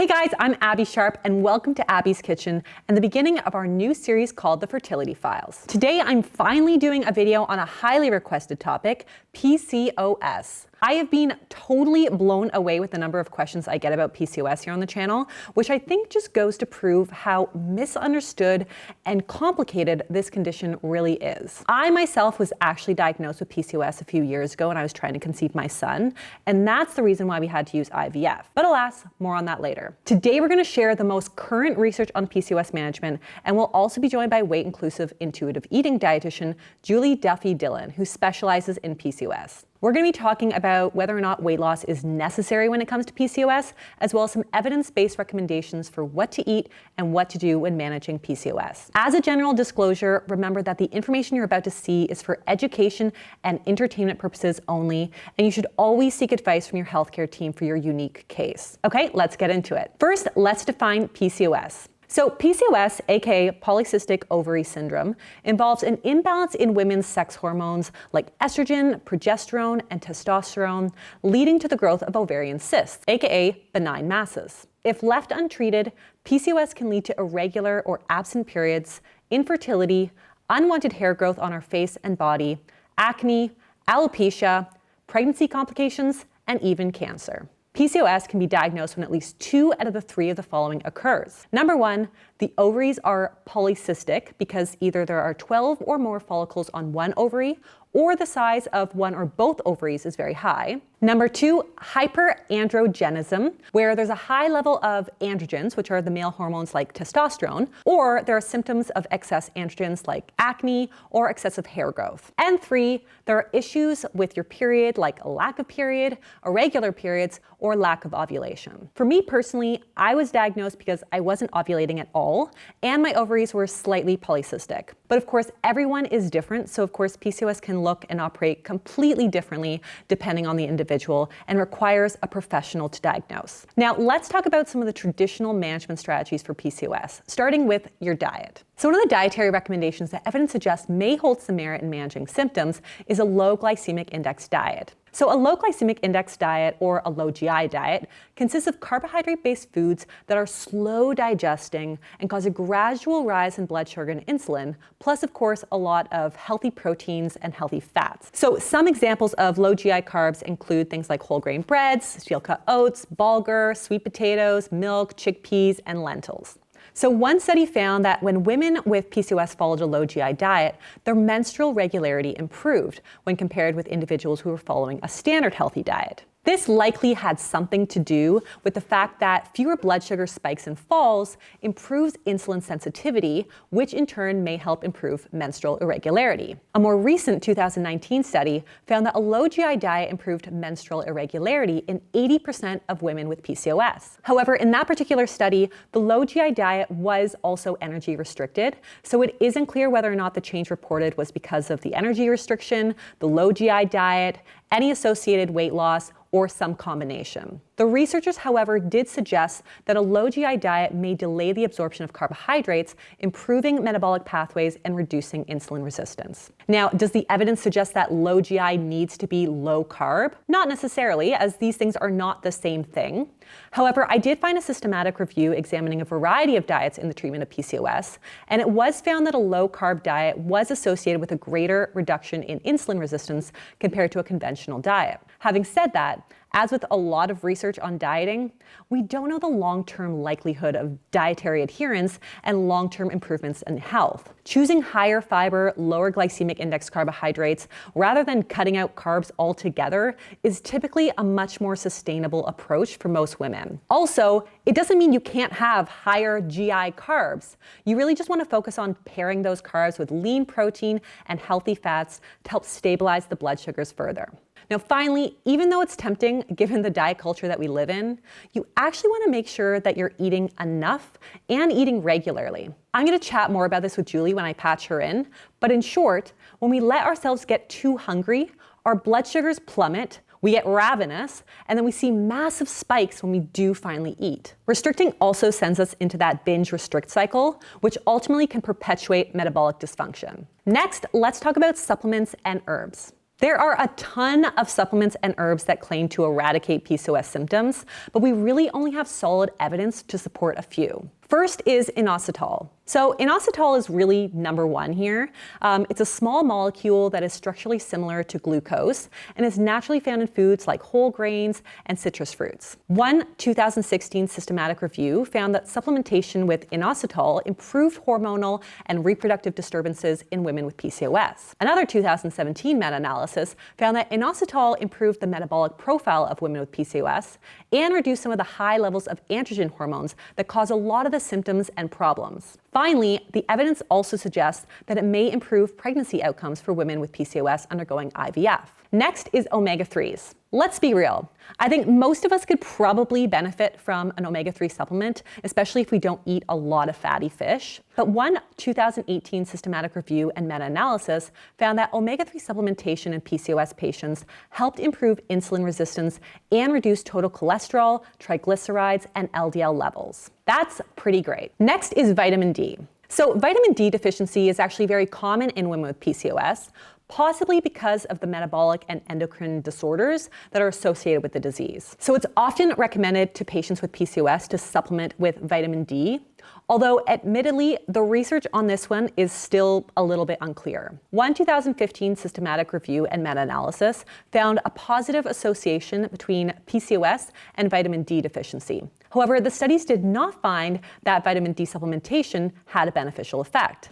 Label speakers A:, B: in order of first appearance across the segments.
A: Hey guys, I'm Abby Sharp and welcome to Abby's Kitchen and the beginning of our new series called the Fertility Files. Today I'm finally doing a video on a highly requested topic, PCOS. I have been totally blown away with the number of questions I get about PCOS here on the channel, which I think just goes to prove how misunderstood and complicated this condition really is. I myself was actually diagnosed with PCOS a few years ago when I was trying to conceive my son, and that's the reason why we had to use IVF. But alas, more on that later. Today we're going to share the most current research on PCOS management, and we'll also be joined by weight-inclusive intuitive eating dietitian Julie Duffy Dillon, who specializes in PCOS. We're going to be talking about whether or not weight loss is necessary when it comes to PCOS, as well as some evidence-based recommendations for what to eat and what to do when managing PCOS. As a general disclosure, remember that the information you're about to see is for education and entertainment purposes only, and you should always seek advice from your healthcare team for your unique case. Okay, let's get into it. First, let's define PCOS. So PCOS, aka polycystic ovary syndrome, involves an imbalance in women's sex hormones like estrogen, progesterone, and testosterone, leading to the growth of ovarian cysts, aka benign masses. If left untreated, PCOS can lead to irregular or absent periods, infertility, unwanted hair growth on our face and body, acne, alopecia, pregnancy complications, and even cancer. PCOS can be diagnosed when at least 2 out of the 3 of the following occurs. Number 1, the ovaries are polycystic because either there are 12 or more follicles on one ovary, or the size of one or both ovaries is very high. Number 2, hyperandrogenism, where there's a high level of androgens, which are the male hormones like testosterone, or there are symptoms of excess androgens like acne or excessive hair growth. And 3, there are issues with your period like a lack of period, irregular periods, or lack of ovulation. For me personally, I was diagnosed because I wasn't ovulating at all, and my ovaries were slightly polycystic. But of course, everyone is different, so of course PCOS can look and operate completely differently depending on the individual and requires a professional to diagnose. Now, let's talk about some of the traditional management strategies for PCOS, starting with your diet. So one of the dietary recommendations that evidence suggests may hold some merit in managing symptoms is a low glycemic index diet. So a low glycemic index diet, or a low GI diet, consists of carbohydrate-based foods that are slow digesting and cause a gradual rise in blood sugar and insulin, plus of course a lot of healthy proteins and healthy fats. So some examples of low GI carbs include things like whole grain breads, steel-cut oats, bulgur, sweet potatoes, milk, chickpeas, and lentils. So one study found that when women with PCOS followed a low GI diet, their menstrual regularity improved when compared with individuals who were following a standard healthy diet. This likely had something to do with the fact that fewer blood sugar spikes and falls improves insulin sensitivity, which in turn may help improve menstrual irregularity. A more recent 2019 study found that a low GI diet improved menstrual irregularity in 80% of women with PCOS. However, in that particular study, the low GI diet was also energy restricted, so it isn't clear whether or not the change reported was because of the energy restriction, the low GI diet, any associated weight loss, or some combination. The researchers, however, did suggest that a low GI diet may delay the absorption of carbohydrates, improving metabolic pathways and reducing insulin resistance. Now, does the evidence suggest that low GI needs to be low carb? Not necessarily, as these things are not the same thing. However, I did find a systematic review examining a variety of diets in the treatment of PCOS, and it was found that a low carb diet was associated with a greater reduction in insulin resistance compared to a conventional diet. Having said that, as with a lot of research on dieting, we don't know the long-term likelihood of dietary adherence and long-term improvements in health. Choosing higher fiber, lower glycemic index carbohydrates rather than cutting out carbs altogether is typically a much more sustainable approach for most women. Also, it doesn't mean you can't have higher GI carbs. You really just want to focus on pairing those carbs with lean protein and healthy fats to help stabilize the blood sugars further. Now finally, even though it's tempting given the diet culture that we live in, you actually want to make sure that you're eating enough and eating regularly. I'm going to chat more about this with Julie when I patch her in, but in short, when we let ourselves get too hungry, our blood sugars plummet, we get ravenous, and then we see massive spikes when we do finally eat. Restricting also sends us into that binge restrict cycle, which ultimately can perpetuate metabolic dysfunction. Next, let's talk about supplements and herbs. There are a ton of supplements and herbs that claim to eradicate PCOS symptoms, but we really only have solid evidence to support a few. First is inositol. So inositol is really number one here. It's a small molecule that is structurally similar to glucose and is naturally found in foods like whole grains and citrus fruits. One 2016 systematic review found that supplementation with inositol improved hormonal and reproductive disturbances in women with PCOS. Another 2017 meta-analysis found that inositol improved the metabolic profile of women with PCOS and reduced some of the high levels of androgen hormones that cause a lot of the symptoms and problems. Finally, the evidence also suggests that it may improve pregnancy outcomes for women with PCOS undergoing IVF. Next is omega-3s. Let's be real. I think most of us could probably benefit from an omega-3 supplement, especially if we don't eat a lot of fatty fish. But one 2018 systematic review and meta-analysis found that omega-3 supplementation in PCOS patients helped improve insulin resistance and reduce total cholesterol, triglycerides, and LDL levels. That's pretty great. Next is vitamin D. So vitamin D deficiency is actually very common in women with PCOS, possibly because of the metabolic and endocrine disorders that are associated with the disease. So it's often recommended to patients with PCOS to supplement with vitamin D, although admittedly, the research on this one is still a little bit unclear. One 2015 systematic review and meta-analysis found a positive association between PCOS and vitamin D deficiency. However, the studies did not find that vitamin D supplementation had a beneficial effect.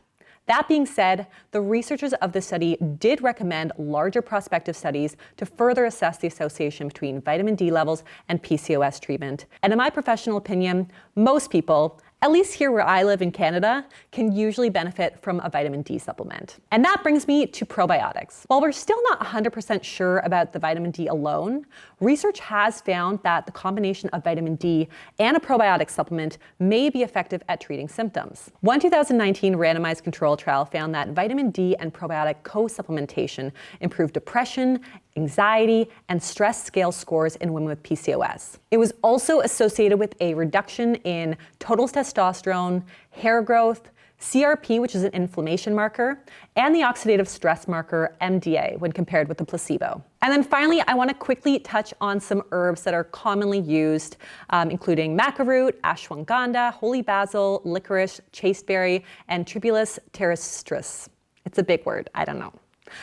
A: That being said, the researchers of the study did recommend larger prospective studies to further assess the association between vitamin D levels and PCOS treatment. And in my professional opinion, most people, at least here where I live in Canada, can usually benefit from a vitamin D supplement. And that brings me to probiotics. While we're still not 100% sure about the vitamin D alone, research has found that the combination of vitamin D and a probiotic supplement may be effective at treating symptoms. One 2019 randomized control trial found that vitamin D and probiotic co-supplementation improved depression, anxiety, and stress scale scores in women with PCOS. It was also associated with a reduction in total testosterone, hair growth, CRP, which is an inflammation marker, and the oxidative stress marker, MDA, when compared with the placebo. And then finally, I want to quickly touch on some herbs that are commonly used, including maca root, ashwagandha, holy basil, licorice, chasteberry, and Tribulus terrestris. It's a big word, I don't know.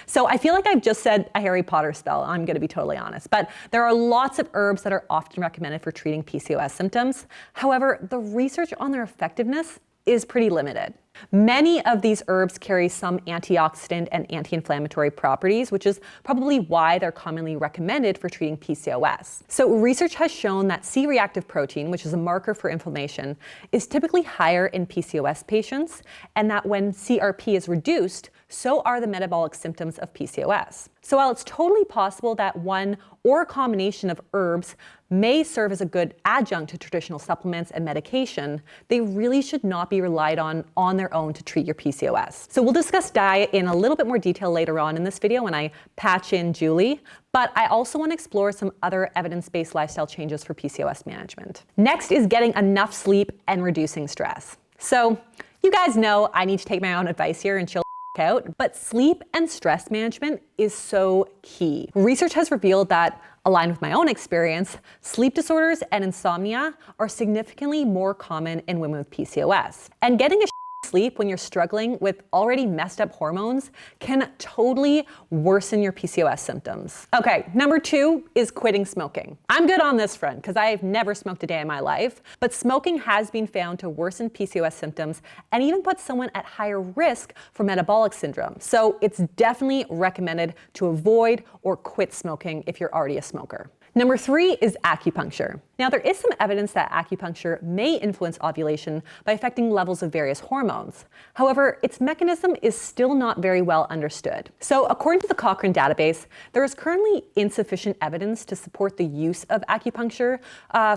A: So I feel like I've just said a Harry Potter spell, I'm going to be totally honest, but there are lots of herbs that are often recommended for treating PCOS symptoms. However, the research on their effectiveness is pretty limited. Many of these herbs carry some antioxidant and anti-inflammatory properties, which is probably why they're commonly recommended for treating PCOS. So research has shown that C-reactive protein, which is a marker for inflammation, is typically higher in PCOS patients, and that when CRP is reduced, so are the metabolic symptoms of PCOS. So while it's totally possible that one or a combination of herbs may serve as a good adjunct to traditional supplements and medication, they really should not be relied on their own to treat your PCOS. So we'll discuss diet in a little bit more detail later on in this video when I patch in Julie, but I also want to explore some other evidence-based lifestyle changes for PCOS management. Next is getting enough sleep and reducing stress. So you guys know I need to take my own advice here and chill out, but sleep and stress management is so key. Research has revealed that, aligned with my own experience, sleep disorders and insomnia are significantly more common in women with PCOS. And getting a sleep when you're struggling with already messed up hormones can totally worsen your PCOS symptoms. Okay, number 2 is quitting smoking. I'm good on this front because I've never smoked a day in my life, but smoking has been found to worsen PCOS symptoms and even put someone at higher risk for metabolic syndrome. So it's definitely recommended to avoid or quit smoking if you're already a smoker. Number 3 is acupuncture. Now, there is some evidence that acupuncture may influence ovulation by affecting levels of various hormones. However, its mechanism is still not very well understood. So according to the Cochrane database, there is currently insufficient evidence to support the use of acupuncture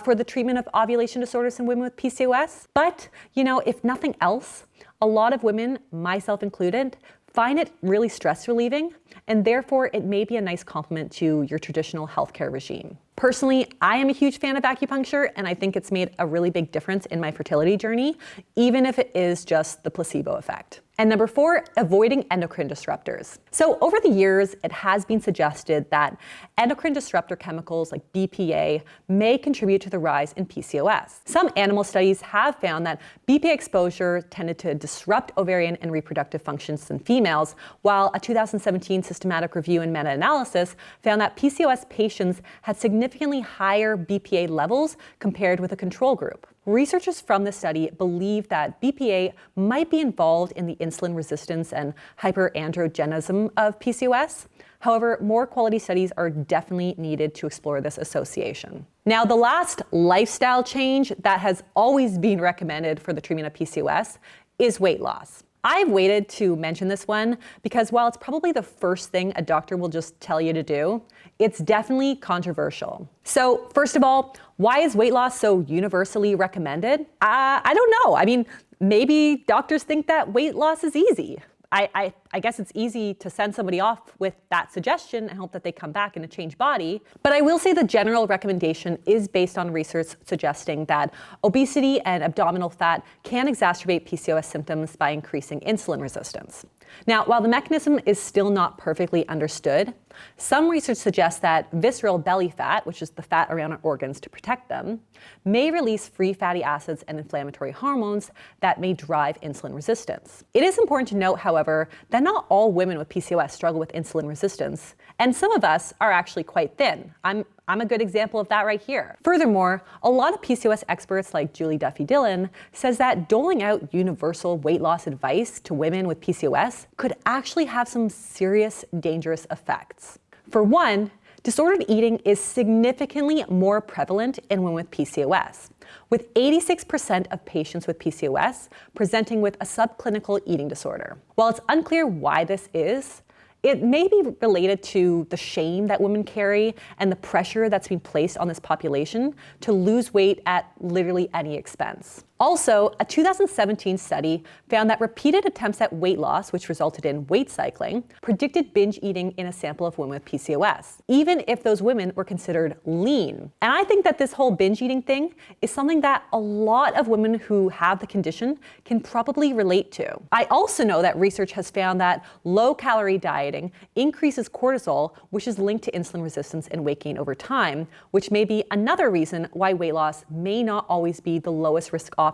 A: for the treatment of ovulation disorders in women with PCOS. But, if nothing else, a lot of women, myself included, find it really stress relieving, and therefore it may be a nice complement to your traditional healthcare regime. Personally, I am a huge fan of acupuncture, and I think it's made a really big difference in my fertility journey, even if it is just the placebo effect. And number 4, avoiding endocrine disruptors. So over the years, it has been suggested that endocrine disruptor chemicals like BPA may contribute to the rise in PCOS. Some animal studies have found that BPA exposure tended to disrupt ovarian and reproductive functions in females, while a 2017 systematic review and meta-analysis found that PCOS patients had significantly higher BPA levels compared with a control group. Researchers from the study believe that BPA might be involved in the insulin resistance and hyperandrogenism of PCOS. However, more quality studies are definitely needed to explore this association. Now, the last lifestyle change that has always been recommended for the treatment of PCOS is weight loss. I've waited to mention this one because while it's probably the first thing a doctor will just tell you to do, it's definitely controversial. So first of all, why is weight loss so universally recommended? I don't know. I mean, maybe doctors think that weight loss is easy. I guess it's easy to send somebody off with that suggestion and hope that they come back in a changed body. But I will say the general recommendation is based on research suggesting that obesity and abdominal fat can exacerbate PCOS symptoms by increasing insulin resistance. Now, while the mechanism is still not perfectly understood, some research suggests that visceral belly fat, which is the fat around our organs to protect them, may release free fatty acids and inflammatory hormones that may drive insulin resistance. It is important to note, however, that not all women with PCOS struggle with insulin resistance, and some of us are actually quite thin. I'm a good example of that right here. Furthermore, a lot of PCOS experts like Duffy Dillon says that doling out universal weight loss advice to women with PCOS could actually have some serious dangerous effects. For one, disordered eating is significantly more prevalent in women with PCOS, with 86% of patients with PCOS presenting with a subclinical eating disorder. While it's unclear why this is, it may be related to the shame that women carry and the pressure that's being placed on this population to lose weight at literally any expense. Also, a 2017 study found that repeated attempts at weight loss, which resulted in weight cycling, predicted binge eating in a sample of women with PCOS, even if those women were considered lean. And I think that this whole binge eating thing is something that a lot of women who have the condition can probably relate to. I also know that research has found that low-calorie dieting increases cortisol, which is linked to insulin resistance and weight gain over time, which may be another reason why weight loss may not always be the lowest risk option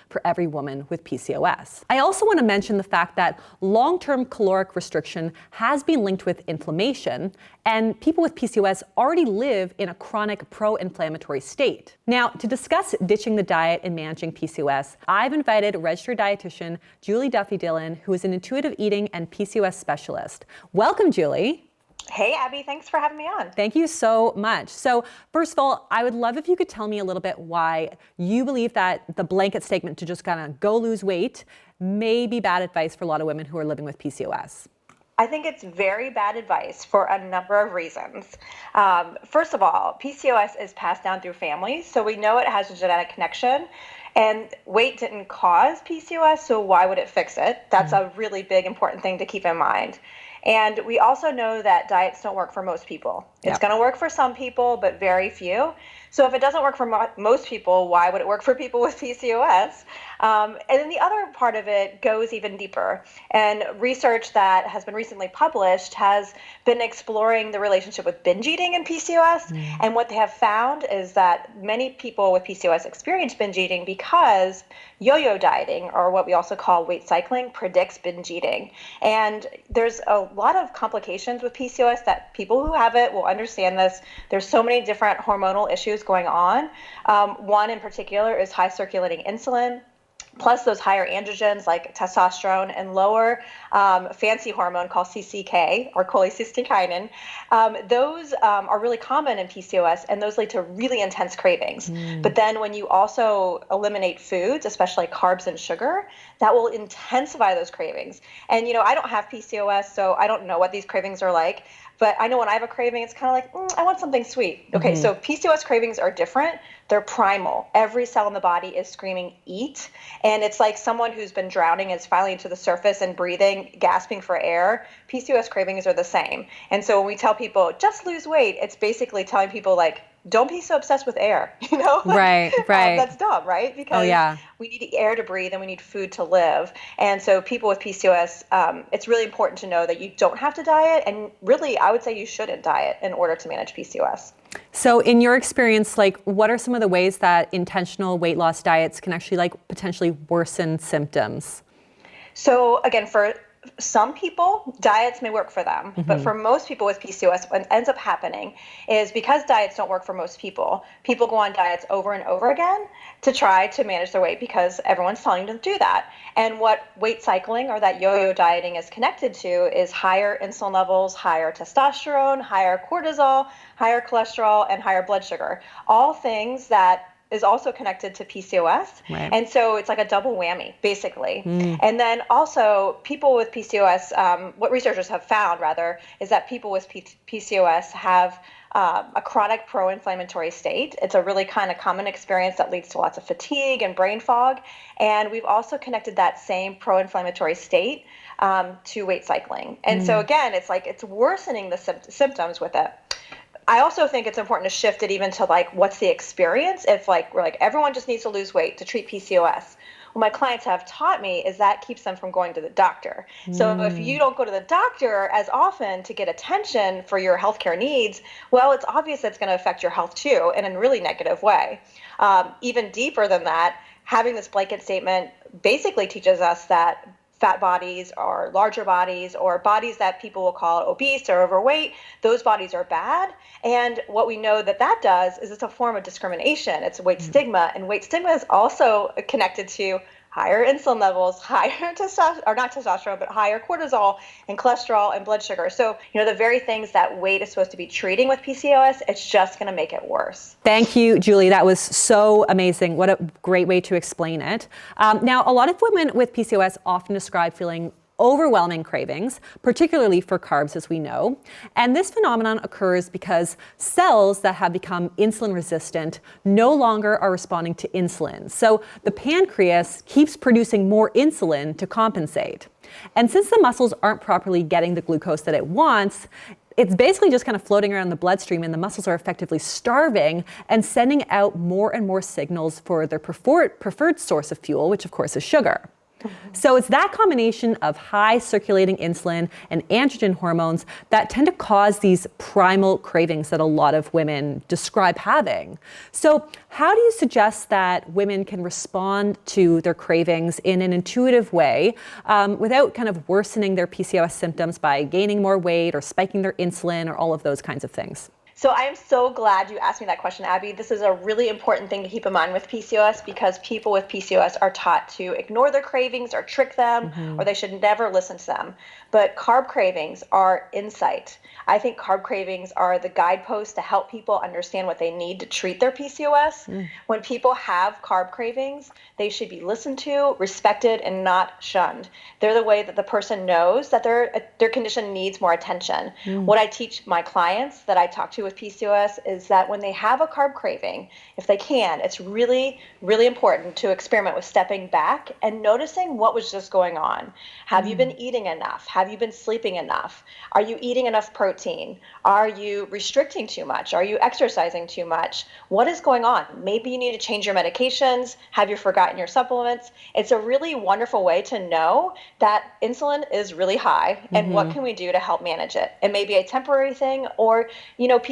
A: for every woman with PCOS. I also want to mention the fact that long-term caloric restriction has been linked with inflammation, and people with PCOS already live in a chronic pro-inflammatory state. Now, to discuss ditching the diet and managing PCOS, I've invited registered dietitian Duffy Dillon, who is an intuitive eating and PCOS specialist. Welcome, Julie.
B: Hey, Abby, thanks for having me on.
A: Thank you so much. So first of all, I would love if you could tell me a little bit why you believe that the blanket statement to just kind of go lose weight may be bad advice for a lot of women who are living with PCOS.
B: I think it's very bad advice for a number of reasons. First of all, PCOS is passed down through families, so we know it has a genetic connection. And weight didn't cause PCOS, so why would it fix it? That's a really big, important thing to keep in mind. And we also know that diets don't work for most people. It's going to work for some people, but very few. So if it doesn't work for most people, why would it work for people with PCOS? And then the other part of it goes even deeper. And research that has been recently published has been exploring the relationship with binge eating and PCOS. And what they have found is that many people with PCOS experience binge eating because yo-yo dieting, or what we also call weight cycling, predicts binge eating. And there's a lot of complications with PCOS that people who have it will understand this. There's so many different hormonal issues going on. One in particular is high circulating insulin, plus those higher androgens like testosterone and lower fancy hormone called CCK, or cholecystokinin. Those are really common in PCOS, and those lead to really intense cravings. But then when you also eliminate foods, especially carbs and sugar, that will intensify those cravings. And I don't have PCOS, so I don't know what these cravings are like. But I know when I have a craving, it's kind of like, I want something sweet. Okay, so PCOS cravings are different. They're primal. Every cell in the body is screaming, eat. And it's like someone who's been drowning is finally to the surface and breathing, gasping for air. PCOS cravings are the same. And so when we tell people, just lose weight, it's basically telling people, like, don't be so obsessed with air,
A: Right, right.
B: That's dumb, right?
A: Oh,
B: Because
A: yeah.
B: we need air to breathe and we need food to live. And so people with PCOS, it's really important to know that you don't have to diet. And really, I would say you shouldn't diet in order to manage PCOS.
A: So in your experience, like, what are some of the ways that intentional weight loss diets can actually like potentially worsen symptoms?
B: So again, for some people, diets may work for them, but for most people with PCOS, what ends up happening is because diets don't work for most people, people go on diets over and over again to try to manage their weight because everyone's telling them to do that. And what weight cycling or that yo-yo dieting is connected to is higher insulin levels, higher testosterone, higher cortisol, higher cholesterol, and higher blood sugar. All things that is also connected to PCOS.
A: Right.
B: And so it's like a double whammy, basically. And then also people with PCOS, what researchers have found rather, is that people with PCOS have a chronic pro-inflammatory state. It's a really kind of common experience that leads to lots of fatigue and brain fog. And we've also connected that same pro-inflammatory state to weight cycling. And so again, it's like it's worsening the symptoms with it. I also think it's important to shift it even to like, what's the experience? If like, we're like, everyone just needs to lose weight to treat PCOS. What my clients have taught me is that keeps them from going to the doctor. So if you don't go to the doctor as often to get attention for your healthcare needs, well, it's obvious that's going to affect your health too, in a really negative way. Even deeper than that, having this blanket statement basically teaches us that fat bodies or larger bodies or bodies that people will call obese or overweight, those bodies are bad. And what we know that that does is it's a form of discrimination. It's weight stigma, and weight stigma is also connected to higher insulin levels, higher testosterone, or not testosterone, but higher cortisol and cholesterol and blood sugar. So, the very things that weight is supposed to be treating with PCOS, it's just going to make it worse.
A: Thank you, Julie. That was so amazing. What a great way to explain it. Now, a lot of women with PCOS often describe feeling overwhelming cravings, particularly for carbs, as we know. And this phenomenon occurs because cells that have become insulin resistant no longer are responding to insulin. So the pancreas keeps producing more insulin to compensate. And since the muscles aren't properly getting the glucose that it wants, it's basically just kind of floating around the bloodstream, and the muscles are effectively starving and sending out more and more signals for their preferred source of fuel, which of course is sugar. So it's that combination of high circulating insulin and androgen hormones that tend to cause these primal cravings that a lot of women describe having. So how do you suggest that women can respond to their cravings in an intuitive way without kind of worsening their PCOS symptoms by gaining more weight or spiking their insulin or all of those kinds of things?
B: So I am so glad you asked me that question, Abby. This is a really important thing to keep in mind with PCOS because people with PCOS are taught to ignore their cravings or trick them, or they should never listen to them. But carb cravings are insight. I think carb cravings are the guidepost to help people understand what they need to treat their PCOS. When people have carb cravings, they should be listened to, respected, and not shunned. They're the way that the person knows that their condition needs more attention. What I teach my clients that I talk to with PCOS is that when they have a carb craving, if they can, it's really, really important to experiment with stepping back and noticing what was just going on. Have you been eating enough? Have you been sleeping enough? Are you eating enough protein? Are you restricting too much? Are you exercising too much? What is going on? Maybe you need to change your medications. Have you forgotten your supplements? It's a really wonderful way to know that insulin is really high and what can we do to help manage it? It may be a temporary thing, or,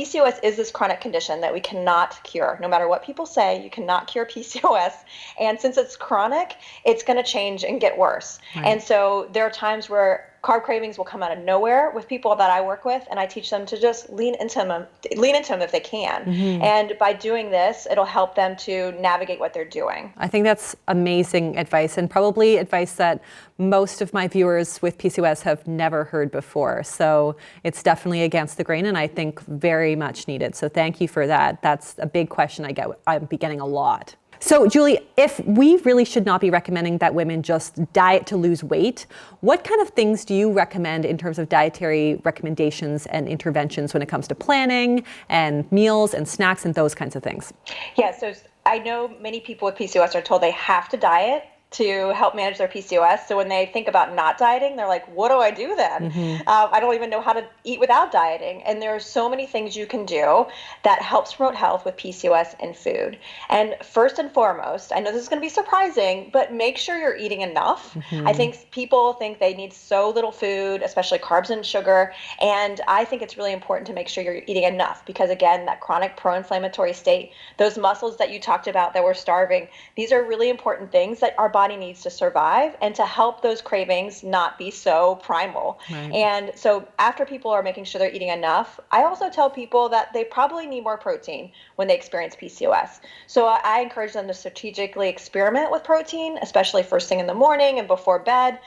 B: PCOS is this chronic condition that we cannot cure. No matter what people say, you cannot cure PCOS. And since it's chronic, it's going to change and get worse. Right. And so there are times where carb cravings will come out of nowhere with people that I work with, and I teach them to just lean into them if they can. And by doing this, it'll help them to navigate what they're doing.
A: I think that's amazing advice, and probably advice that most of my viewers with PCOS have never heard before. So it's definitely against the grain, and I think very much needed. So thank you for that. That's a big question I'm getting a lot. So Julie, if we really should not be recommending that women just diet to lose weight, what kind of things do you recommend in terms of dietary recommendations and interventions when it comes to planning and meals and snacks and those kinds of things?
B: Yeah, so I know many people with PCOS are told they have to diet to help manage their PCOS. So when they think about not dieting, they're like, what do I do then? I don't even know how to eat without dieting. And there are so many things you can do that helps promote health with PCOS and food. And first and foremost, I know this is going to be surprising, but make sure you're eating enough. I think people think they need so little food, especially carbs and sugar. And I think it's really important to make sure you're eating enough because, again, that chronic pro-inflammatory state, those muscles that you talked about that were starving, these are really important things that our body needs to survive and to help those cravings not be so primal.
A: Right.
B: And so after people are making sure they're eating enough, I also tell people that they probably need more protein when they experience PCOS. So I encourage them to strategically experiment with protein, especially first thing in the morning and before bed,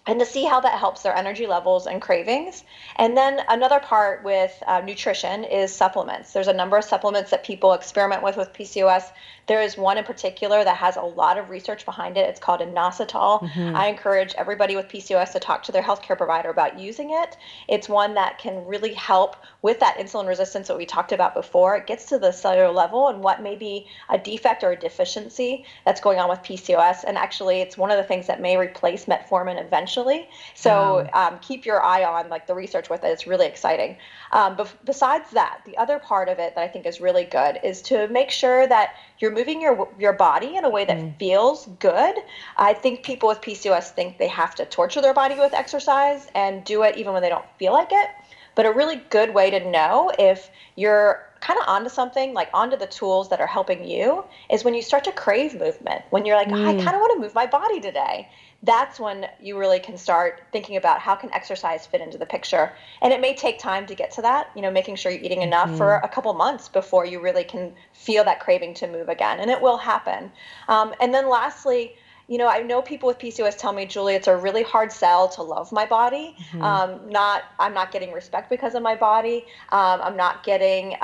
B: and to see how that helps their energy levels and cravings. And then another part with nutrition is supplements. There's a number of supplements that people experiment with PCOS. There is one in particular that has a lot of research behind it. It's called inositol. I encourage everybody with PCOS to talk to their healthcare provider about using it. It's one that can really help with that insulin resistance that we talked about before. It gets to the cellular level and what may be a defect or a deficiency that's going on with PCOS. And actually, it's one of the things that may replace metformin eventually. So keep your eye on like the research with it. It's really exciting. But besides that, the other part of it that I think is really good is to make sure that you're moving your body in a way that feels good. I think people with PCOS think they have to torture their body with exercise and do it even when they don't feel like it. But a really good way to know if you're kind of onto something, like onto the tools that are helping you, is when you start to crave movement. When you're like, I kind of want to move my body today. That's when you really can start thinking about how can exercise fit into the picture. And it may take time to get to that, making sure you're eating enough for a couple months before you really can feel that craving to move again. And it will happen. And then lastly, I know people with PCOS tell me, Julie, it's a really hard sell to love my body. I'm not getting respect because of my body. I'm not getting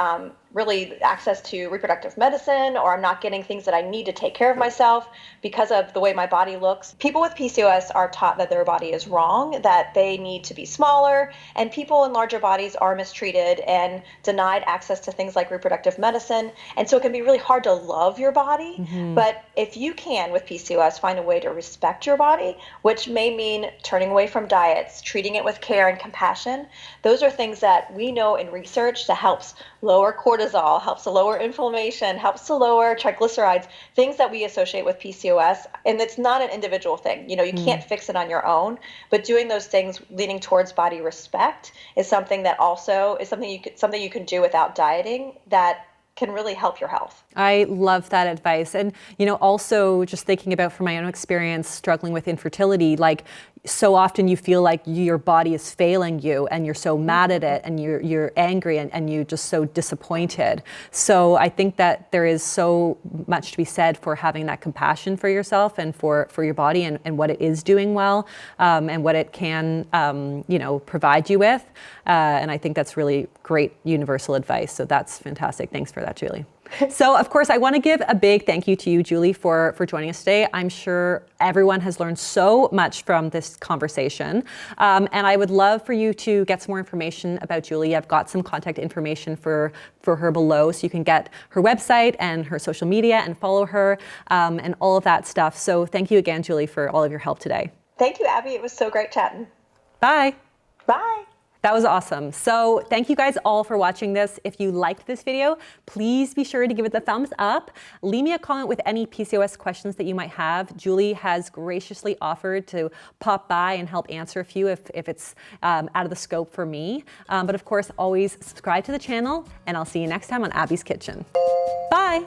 B: really access to reproductive medicine, or I'm not getting things that I need to take care of myself because of the way my body looks. People with PCOS are taught that their body is wrong, that they need to be smaller, and people in larger bodies are mistreated and denied access to things like reproductive medicine. And so it can be really hard to love your body. But if you can, with PCOS, find a way to respect your body, which may mean turning away from diets, treating it with care and compassion, those are things that we know in research that helps lower cortisol, helps to lower inflammation, helps to lower triglycerides, things that we associate with PCOS. And it's not an individual thing. You can't fix it on your own, but doing those things leaning towards body respect is something that also is something you can do without dieting that can really help your health.
A: I love that advice. And, also just thinking about from my own experience struggling with infertility, like so often you feel like your body is failing you and you're so mad at it and you're angry and you're just so disappointed. So I think that there is so much to be said for having that compassion for yourself and for your body and what it is doing well and what it can, provide you with. And I think that's really great universal advice. So that's fantastic. Thanks for that, Julie. So, of course, I want to give a big thank you to you, Julie, for joining us today. I'm sure everyone has learned so much from this conversation. And I would love for you to get some more information about Julie. I've got some contact information for her below, so you can get her website and her social media and follow her and all of that stuff. So thank you again, Julie, for all of your help today.
B: Thank you, Abby. It was so great chatting.
A: Bye.
B: Bye.
A: That was awesome. So thank you guys all for watching this. If you liked this video, please be sure to give it the thumbs up. Leave me a comment with any PCOS questions that you might have. Julie has graciously offered to pop by and help answer a few if it's out of the scope for me. But of course, always subscribe to the channel, and I'll see you next time on Abby's Kitchen. Bye.